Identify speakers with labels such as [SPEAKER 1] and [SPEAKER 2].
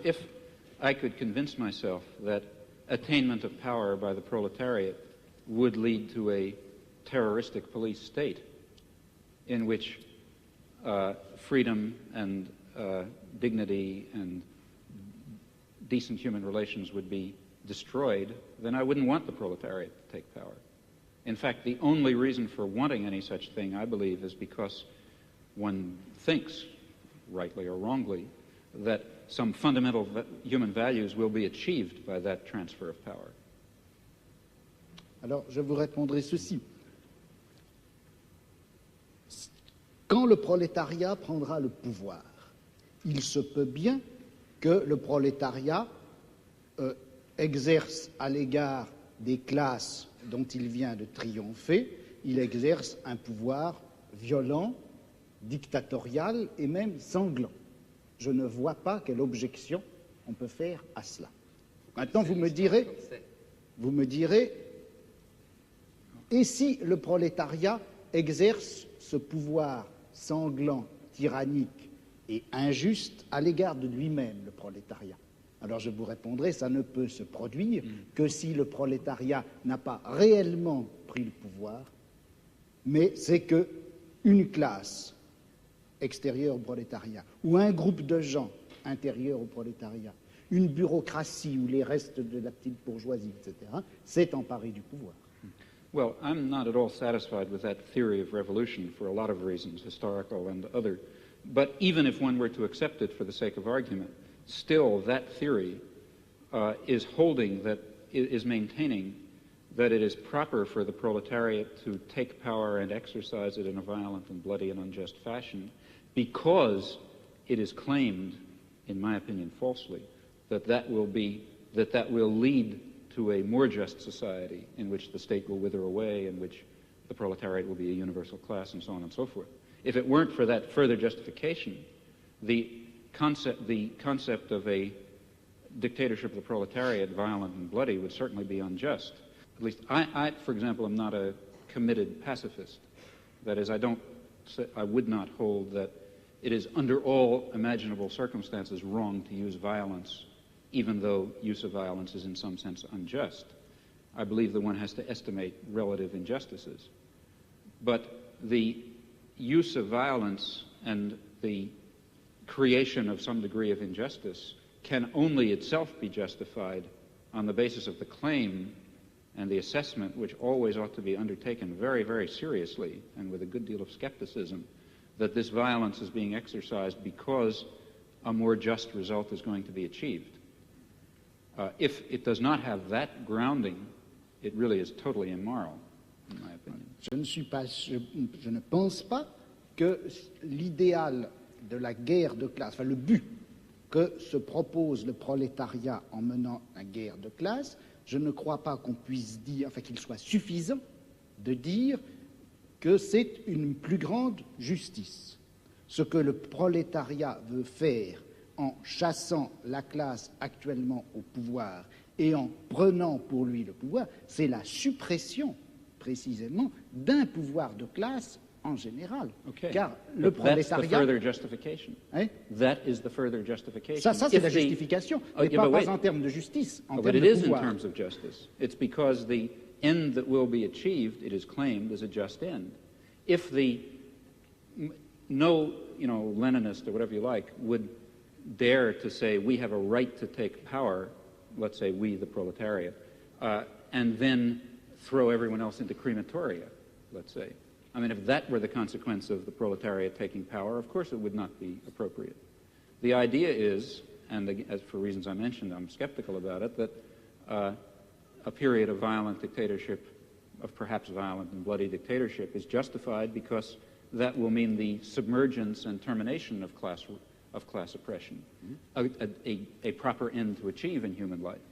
[SPEAKER 1] If I could convince myself that attainment of power by the proletariat would lead to a terroristic police state in which freedom and dignity and decent human relations would be destroyed, then I wouldn't want the proletariat to take power. In fact, the only reason for wanting any such thing, I believe, is because one thinks, rightly or wrongly, that some fundamental human values will be achieved by that transfer of power.
[SPEAKER 2] Alors, je vous répondrai ceci. Quand le prolétariat prendra le pouvoir, il se peut bien que le prolétariat exerce à l'égard des classes dont il vient de triompher, il exerce un pouvoir violent, dictatorial et même sanglant. Je ne vois pas quelle objection on peut faire à cela. Maintenant, vous me direz, et si le prolétariat exerce ce pouvoir sanglant, tyrannique et injuste à l'égard de lui-même, le prolétariat? Alors je vous répondrai, ça ne peut se produire que si le prolétariat n'a pas réellement pris le pouvoir, mais c'est qu'une classe extérieure au prolétariat, ou un groupe de gens intérieurs au prolétariat, une bureaucratie ou les restes de la petite bourgeoisie, etc., s'est emparé du pouvoir.
[SPEAKER 1] Well, I'm not at all satisfied with that theory of revolution for a lot of reasons, historical and other. But even if one were to accept it for the sake of argument, still that theory is maintaining that it is proper for the proletariat to take power and exercise it in a violent and bloody and unjust fashion, because it is claimed, in my opinion falsely, that will lead to a more just society in which the state will wither away, in which the proletariat will be a universal class, and so on and so forth. If it weren't for that further justification, the concept of a dictatorship of the proletariat, violent and bloody, would certainly be unjust. At least I, for example, am not a committed pacifist. That is, I would not hold that it is under all imaginable circumstances wrong to use violence, even though use of violence is in some sense unjust. I believe that one has to estimate relative injustices. But the use of violence and the creation of some degree of injustice can only itself be justified on the basis of the claim and the assessment, which always ought to be undertaken very, very seriously and with a good deal of skepticism, that this violence is being exercised because a more just result is going to be achieved. If it does not have that grounding, it really is totally immoral, in my opinion.
[SPEAKER 2] Je ne pense pas que l'idéal de la guerre de classe, enfin le but que se propose le prolétariat en menant la guerre de classe, je ne crois pas qu'on puisse dire, enfin qu'il soit suffisant de dire que c'est une plus grande justice. Ce que le prolétariat veut faire en chassant la classe actuellement au pouvoir et en prenant pour lui le pouvoir, c'est la suppression, précisément, d'un pouvoir de classe en général.
[SPEAKER 1] Okay.
[SPEAKER 2] Car le prolétariat...
[SPEAKER 1] That's the further justification.
[SPEAKER 2] Hein?
[SPEAKER 1] That is the further justification.
[SPEAKER 2] Ça c'est la justification, mais pas en termes de justice, en termes de pouvoir.
[SPEAKER 1] But it is in terms of justice. It's because the end that will be achieved, it is claimed, is a just end. If no Leninist or whatever you like would dare to say we have a right to take power, let's say we, the proletariat, and then throw everyone else into crematoria, let's say. I mean, if that were the consequence of the proletariat taking power, of course it would not be appropriate. The idea is, and as for reasons I mentioned, I'm skeptical about it, that a period of violent dictatorship, of perhaps violent and bloody dictatorship, is justified because that will mean the submergence and termination of class oppression, a proper end to achieve in human life.